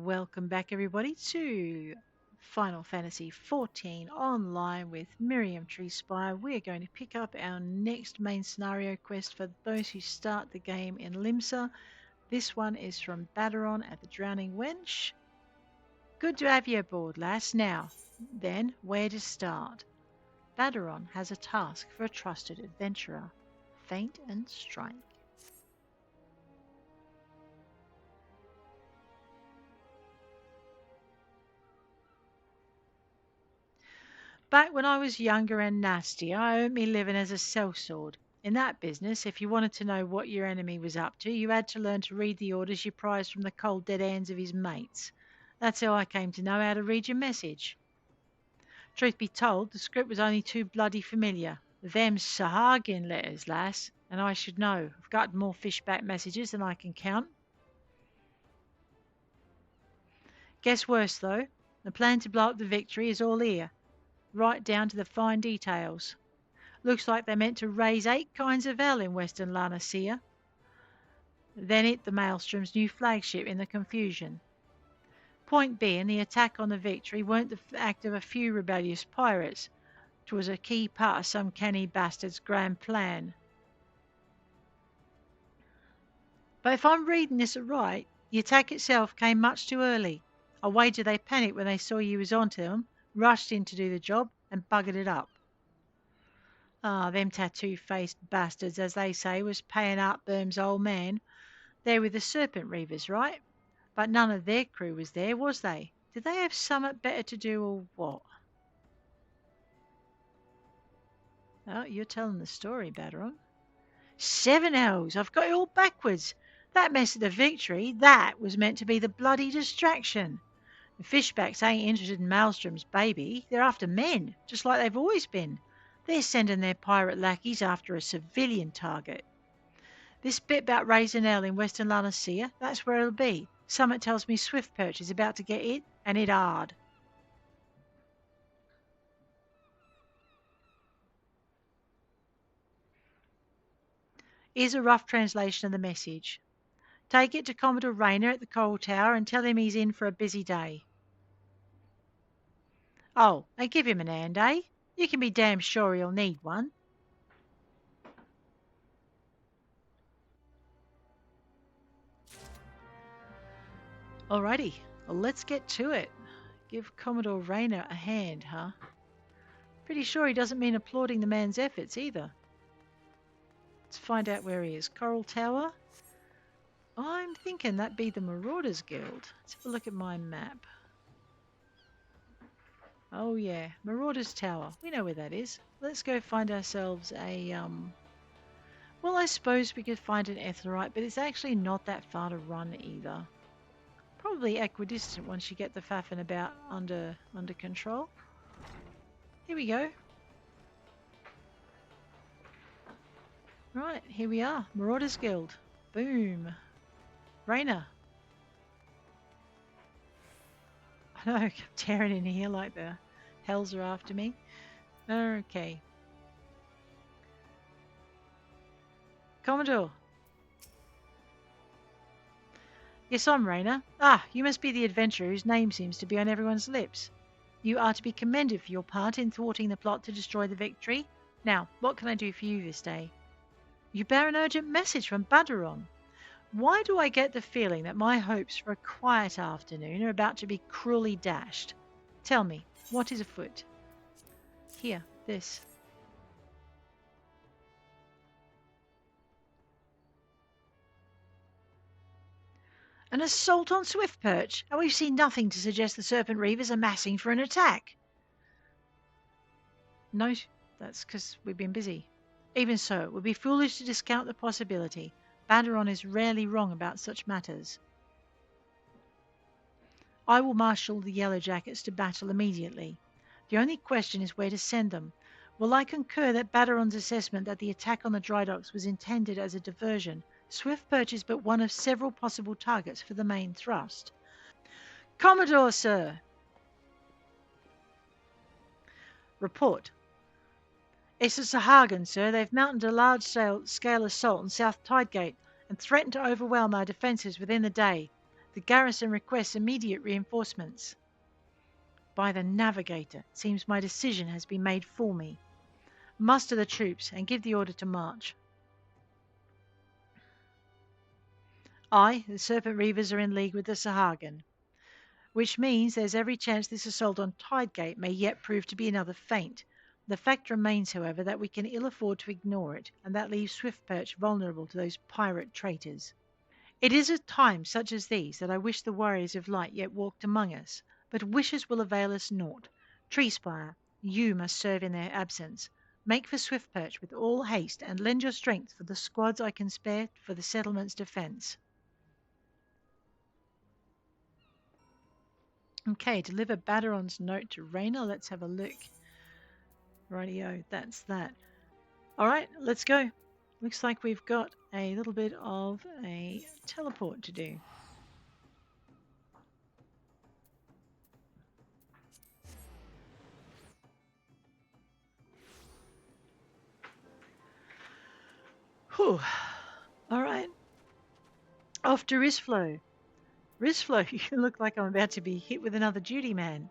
Welcome back, everybody, to Final Fantasy XIV Online with Miriam Treespire. We're going to pick up our next main scenario quest for those who start the game in Limsa. This one is from Baderon at the Drowning Wench. Good to have you aboard, lass. Now, then, where to start? Baderon has a task for a trusted adventurer. Feint and Strike. Back when I was younger and nasty, I earned me living as a sellsword. In that business, if you wanted to know what your enemy was up to, you had to learn to read the orders you prized from the cold dead hands of his mates. That's how I came to know how to read your message. Truth be told, the script was only too bloody familiar. Them Sahagin letters, lass, and I should know. I've got more fishback messages than I can count. Guess worse, though. The plan to blow up the victory is all here, right down to the fine details. Looks like they meant to raise 8 kinds of hell in Western Lanacea. Then hit the Maelstrom's new flagship in the confusion. Point being, the attack on the victory weren't the act of a few rebellious pirates. 'Twas a key part of some canny bastard's grand plan. But if I'm reading this right, the attack itself came much too early. I wager they panicked when they saw you was onto them, rushed in to do the job, and buggered it up. Ah, them tattoo-faced bastards, as they say, was paying up Berm's old man. They're with the Serpent Reavers, right? But none of their crew was there, was they? Did they have summat better to do, or what? Oh, you're telling the story, Baderon. 7 hells! I've got it all backwards. That mess at the victory, that was meant to be the bloody distraction. The fishbacks ain't interested in Maelstrom's baby. They're after men, just like they've always been. They're sending their pirate lackeys after a civilian target. This bit about raising hell in Western Lanacea, that's where it'll be. Summit tells me Swiftperch is about to get it, and it hard. Here's a rough translation of the message. Take it to Commodore Reyner at the Coral Tower and tell him he's in for a busy day. Oh, and give him an hand, eh? You can be damn sure he'll need one. Alrighty, well, let's get to it. Give Commodore Reyner a hand, huh? Pretty sure he doesn't mean applauding the man's efforts either. Let's find out where he is. Coral Tower? I'm thinking that'd be the Marauders Guild. Let's have a look at my map. Oh yeah, Marauders Tower. We know where that is. Let's go find ourselves a, well, I suppose we could find an Etherite, but it's actually not that far to run either. Probably equidistant once you get the faffing about under control. Here we go. Right, here we are. Marauders Guild. Boom. Reyner. I know, I'm tearing in here like the hells are after me. Okay. Commodore. Yes, I'm Reyner. Ah, you must be the adventurer whose name seems to be on everyone's lips. You are to be commended for your part in thwarting the plot to destroy the victory. Now, what can I do for you this day? You bear an urgent message from Baderon. Why do I get the feeling that my hopes for a quiet afternoon are about to be cruelly dashed? Tell me, what is afoot? Here, this. An assault on Swiftperch, and we've seen nothing to suggest the Serpent Reavers are massing for an attack. No, that's because we've been busy. Even so, it would be foolish to discount the possibility. Baderon is rarely wrong about such matters. I will marshal the Yellow Jackets to battle immediately. The only question is where to send them. While I concur that Baderon's assessment that the attack on the dry docks was intended as a diversion, Swiftperch is but one of several possible targets for the main thrust. Commodore, sir! Report. It's the Sahagin, sir. They've mounted a large-scale assault on South Tidegate and threatened to overwhelm our defences within the day. The garrison requests immediate reinforcements. By the navigator, it seems my decision has been made for me. Muster the troops and give the order to march. The Serpent Reavers, are in league with the Sahagin, which means there's every chance this assault on Tidegate may yet prove to be another feint. The fact remains, however, that we can ill afford to ignore it, and that leaves Swiftperch vulnerable to those pirate traitors. It is at times such as these that I wish the warriors of light yet walked among us, but wishes will avail us naught. Treespire, you must serve in their absence. Make for Swiftperch with all haste, and lend your strength for the squads I can spare for the settlement's defence. Okay, deliver Baderon's note to Reyner. Let's have a look. Rightio, that's that. Alright, let's go. Looks like we've got a little bit of a teleport to do. Whew. Alright. Off to Risflow. Risflow, you look like I'm about to be hit with another duty man.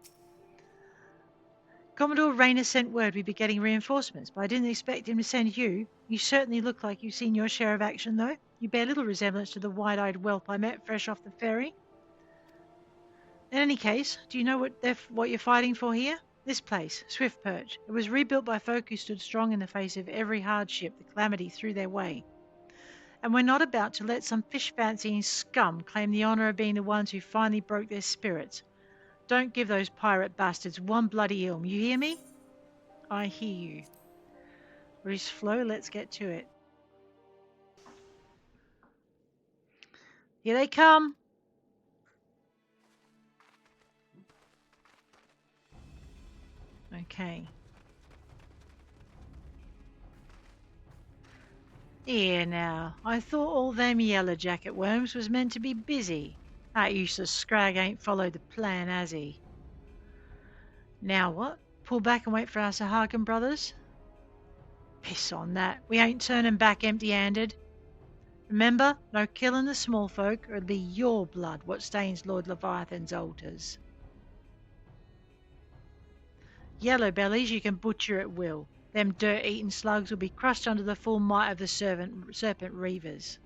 Commodore Reyner sent word we'd be getting reinforcements, but I didn't expect him to send you. You certainly look like you've seen your share of action, though. You bear little resemblance to the wide-eyed whelp I met fresh off the ferry. In any case, do you know what you're fighting for here? This place, Swiftperch. It was rebuilt by folk who stood strong in the face of every hardship the calamity threw their way. And we're not about to let some fish-fancying scum claim the honour of being the ones who finally broke their spirits. Don't give those pirate bastards one bloody ilm, you hear me? I hear you. Risflow, let's get to it. Here they come. Okay. Here now, I thought all them yellow jacket worms was meant to be busy. That useless scrag ain't followed the plan, has he? Now what? Pull back and wait for our Sahagin brothers? Piss on that. We ain't turning back empty-handed. Remember, no killing the small folk, or it'll be your blood what stains Lord Leviathan's altars. Yellow bellies you can butcher at will. Them dirt-eating slugs will be crushed under the full might of the Serpent Reavers.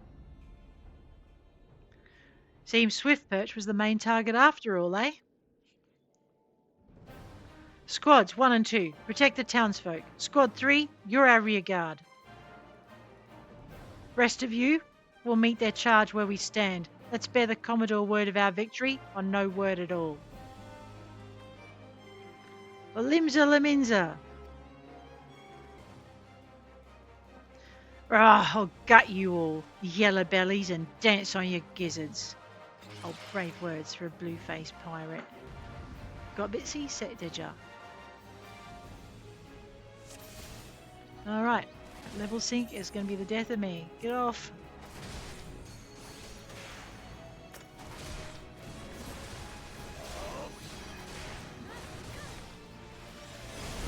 Seems Swiftperch was the main target after all, eh? Squads 1 and 2, protect the townsfolk. Squad 3, you're our rear guard. Rest of you, we'll meet their charge where we stand. Let's bear the Commodore word of our victory, or no word at all. Limsa, Lominsa. I'll gut you all, yellow bellies, and dance on your gizzards. Oh, brave words for a blue-faced pirate. Got a bit seasick, did ya? Alright, level sync is going to be the death of me. Get off.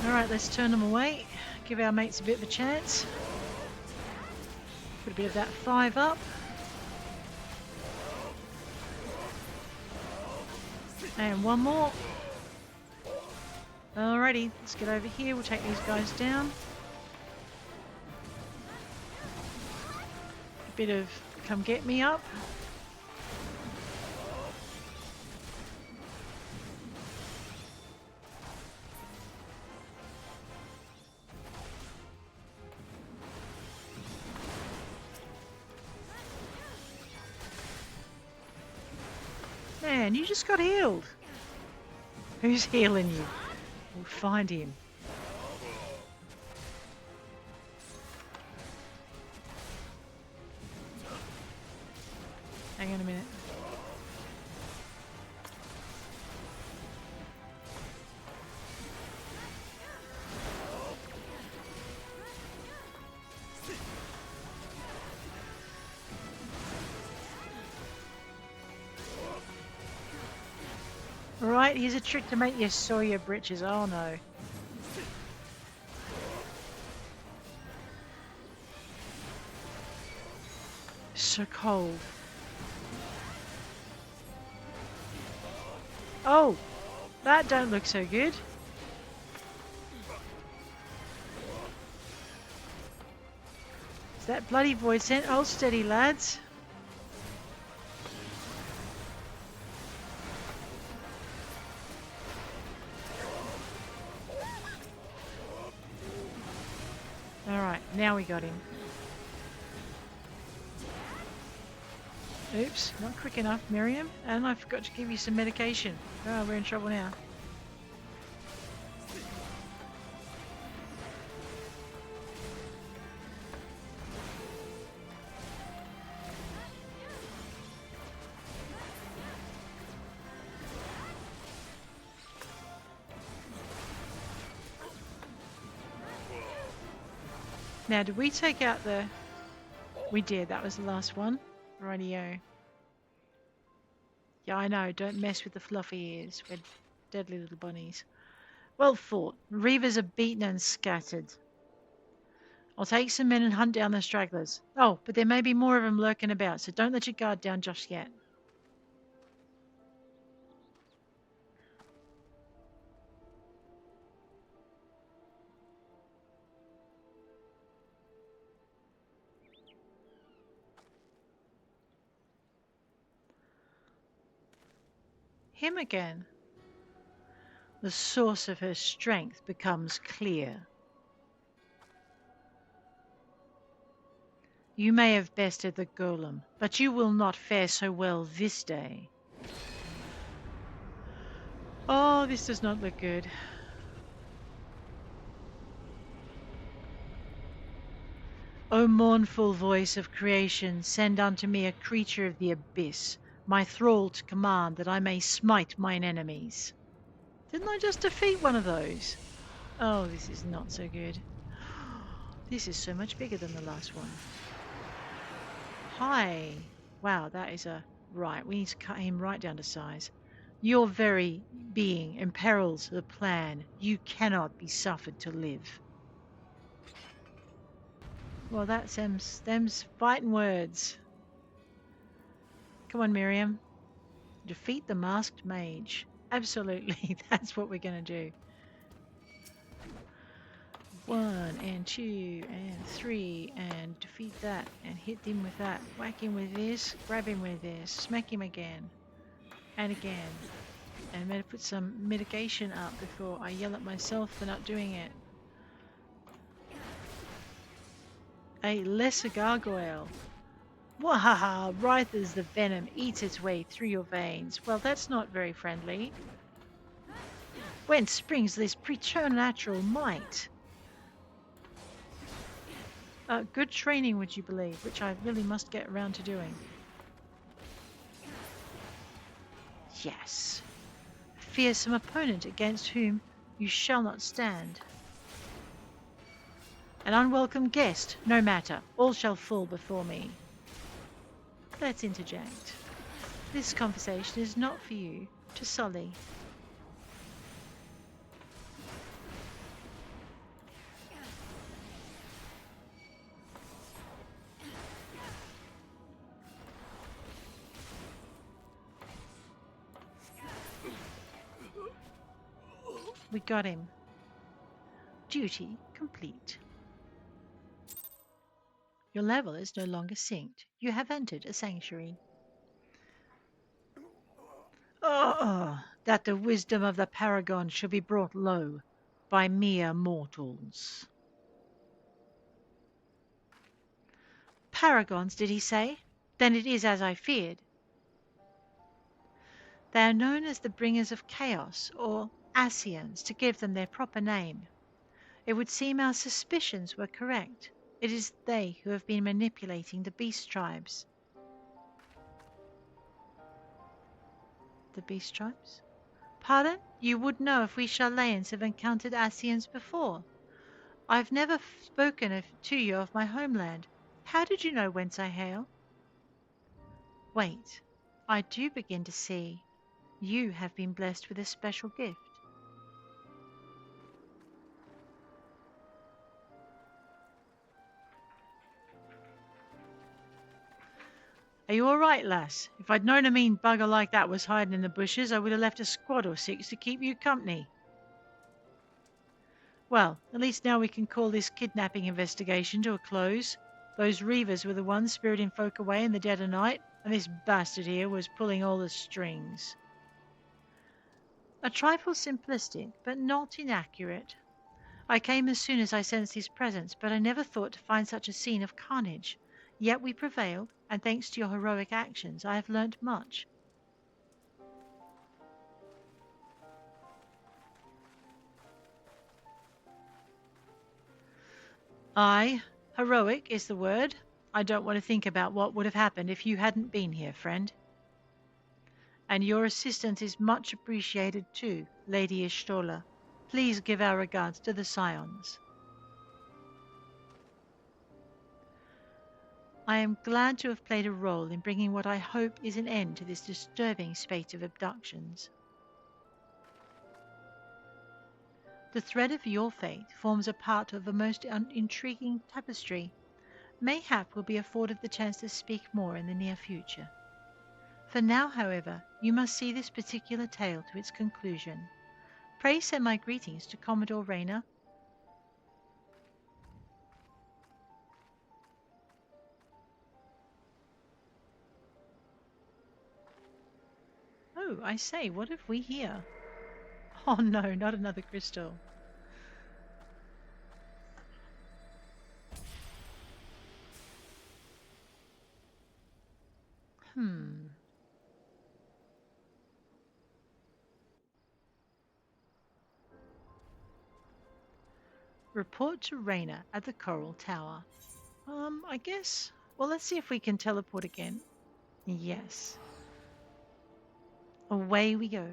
Alright, let's turn them away. Give our mates a bit of a chance. Put a bit of that 5 up. And one more. Alrighty, let's get over here. We'll take these guys down. A bit of come get me up. Man, you just got healed. Who's healing you? We'll find him. Hang on a minute. Right, here's a trick to make you soil your britches. Oh no. So cold. Oh, that don't look so good. Is that bloody void sent? Hold steady, lads. Alright, now we got him. Oops, not quick enough, Miriam. And I forgot to give you some medication. Oh, we're in trouble now. Now, did we take out the... We did, that was the last one. Rightio. Yeah, I know, don't mess with the fluffy ears. We're deadly little bunnies. Well fought. Reavers are beaten and scattered. I'll take some men and hunt down the stragglers. Oh, but there may be more of them lurking about, so don't let your guard down just yet. Him again. The source of her strength becomes clear. You may have bested the golem, but you will not fare so well this day. Oh, this does not look good. O mournful voice of creation, send unto me a creature of the abyss, my thrall to command, that I may smite mine enemies. Didn't I just defeat one of those? Oh, this is not so good. This is so much bigger than the last one. Hi. Wow, that is a... Right, we need to cut him right down to size. Your very being imperils the plan. You cannot be suffered to live. Well, that's them's fighting words. Come on, Miriam. Defeat the masked mage. Absolutely, that's what we're going to do. 1 and 2 and 3 and defeat that and hit him with that. Whack him with this, grab him with this, smack him again and again. And I'm going to put some mitigation up before I yell at myself for not doing it. A lesser gargoyle. Wahaha, writhe as the venom eats its way through your veins. Well, that's not very friendly. Whence springs this preternatural might? Good training, would you believe, which I really must get around to doing. Yes. Fearsome opponent against whom you shall not stand. An unwelcome guest, no matter, all shall fall before me. Let's interject. This conversation is not for you to sully. We got him. Duty complete. Your level is no longer synced. You have entered a sanctuary. Oh, that the wisdom of the paragon should be brought low by mere mortals. Paragons, did he say? Then it is as I feared. They are known as the bringers of chaos, or Asians, to give them their proper name. It would seem our suspicions were correct. It is they who have been manipulating the beast tribes. The beast tribes? Pardon? You would know if we Charlayans have encountered Asians before. I've never spoken to you of my homeland. How did you know whence I hail? Wait, I do begin to see. You have been blessed with a special gift. Are you all right, lass? If I'd known a mean bugger like that was hiding in the bushes, I would have left a squad or 6 to keep you company. Well, at least now we can call this kidnapping investigation to a close. Those reavers were the ones spiriting folk away in the dead of night, and this bastard here was pulling all the strings. A trifle simplistic, but not inaccurate. I came as soon as I sensed his presence, but I never thought to find such a scene of carnage. Yet we prevailed, and thanks to your heroic actions, I have learnt much. Aye, heroic is the word. I don't want to think about what would have happened if you hadn't been here, friend. And your assistance is much appreciated too, Lady Ishtola. Please give our regards to the Scions. I am glad to have played a role in bringing what I hope is an end to this disturbing spate of abductions. The thread of your fate forms a part of a most intriguing tapestry. Mayhap we'll be afforded the chance to speak more in the near future. For now, however, you must see this particular tale to its conclusion. Pray send my greetings to Commodore Reyner. Oh, I say, what have we here? Oh no, not another crystal. Report to Reyner at the Coral Tower. I guess. Well, let's see if we can teleport again. Yes. Away we go.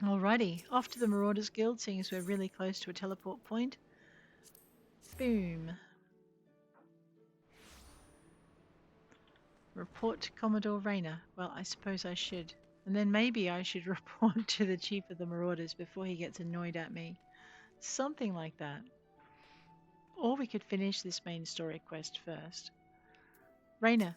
Alrighty, off to the Marauders Guild, seeing as we're really close to a teleport point. Boom. Report to Commodore Reyner. Well, I suppose I should. And then maybe I should report to the Chief of the Marauders before he gets annoyed at me. Something like that. Or we could finish this main story quest first. Reyner.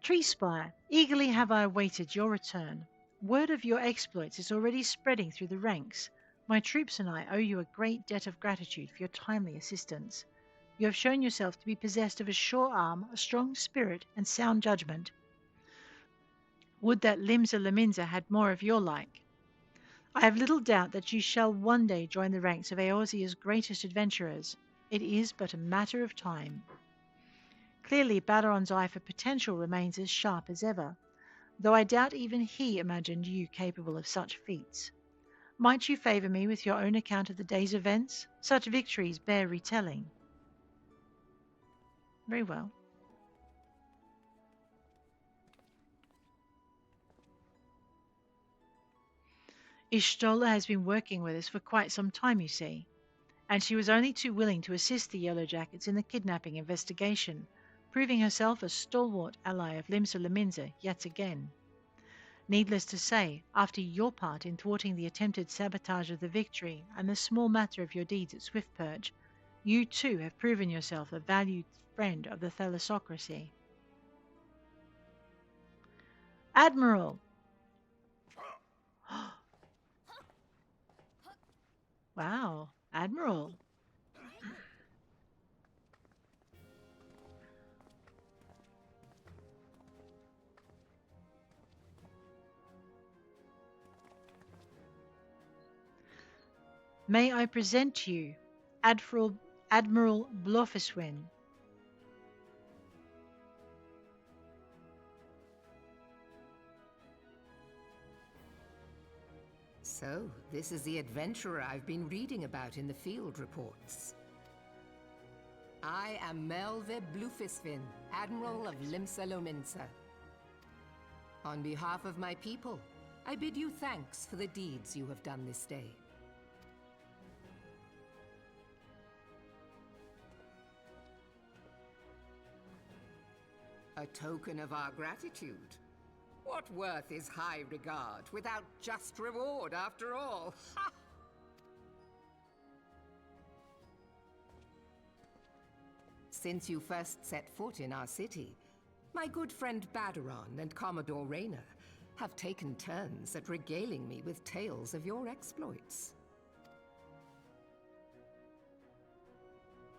Treespire, eagerly have I awaited your return. Word of your exploits is already spreading through the ranks. My troops and I owe you a great debt of gratitude for your timely assistance. You have shown yourself to be possessed of a sure arm, a strong spirit, and sound judgment. Would that Lominsa had more of your like. I have little doubt that you shall one day join the ranks of Eorzea's greatest adventurers. It is but a matter of time. Clearly, Balaron's eye for potential remains as sharp as ever, though I doubt even he imagined you capable of such feats. Might you favour me with your own account of the day's events? Such victories bear retelling. Very well. Ishtola has been working with us for quite some time, you see, and she was only too willing to assist the Yellow Jackets in the kidnapping investigation, proving herself a stalwart ally of Lominsa yet again. Needless to say, after your part in thwarting the attempted sabotage of the victory and the small matter of your deeds at Swiftperch, you too have proven yourself a valued friend of the thalassocracy. Admiral! Wow, Admiral. May I present to you Admiral Blofiswin. So, this is the adventurer I've been reading about in the field reports. I am Melve Blufisvin, Admiral of Limsa Lominsa. On behalf of my people, I bid you thanks for the deeds you have done this day. A token of our gratitude. What worth is high regard without just reward after all? Ha! Since you first set foot in our city, my good friend Baderon and Commodore Reyner have taken turns at regaling me with tales of your exploits.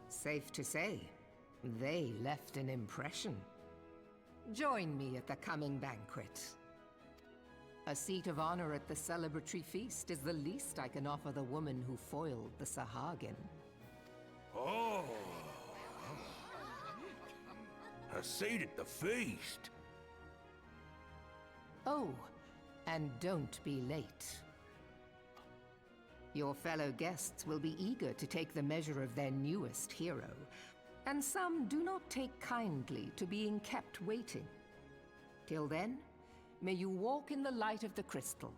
Safe to say, they left an impression. Join me at the coming banquet. A seat of honor at the celebratory feast is the least I can offer the woman who foiled the Sahagin. Oh! A seat at the feast! Oh, and don't be late. Your fellow guests will be eager to take the measure of their newest hero, and some do not take kindly to being kept waiting. Till then, may you walk in the light of the crystal.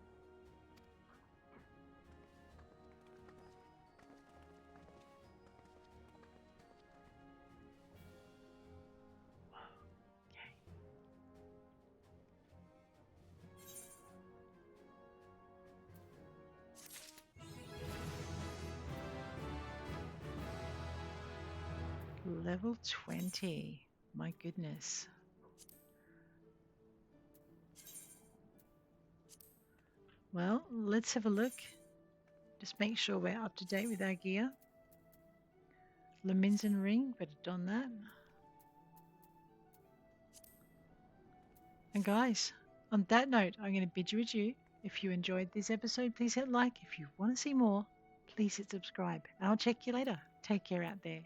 Level 20. My goodness. Well, let's have a look. Just make sure we're up to date with our gear. Lominsa ring, better don that. And guys, on that note, I'm going to bid you adieu. If you enjoyed this episode, please hit like. If you want to see more, please hit subscribe. And I'll check you later. Take care out there.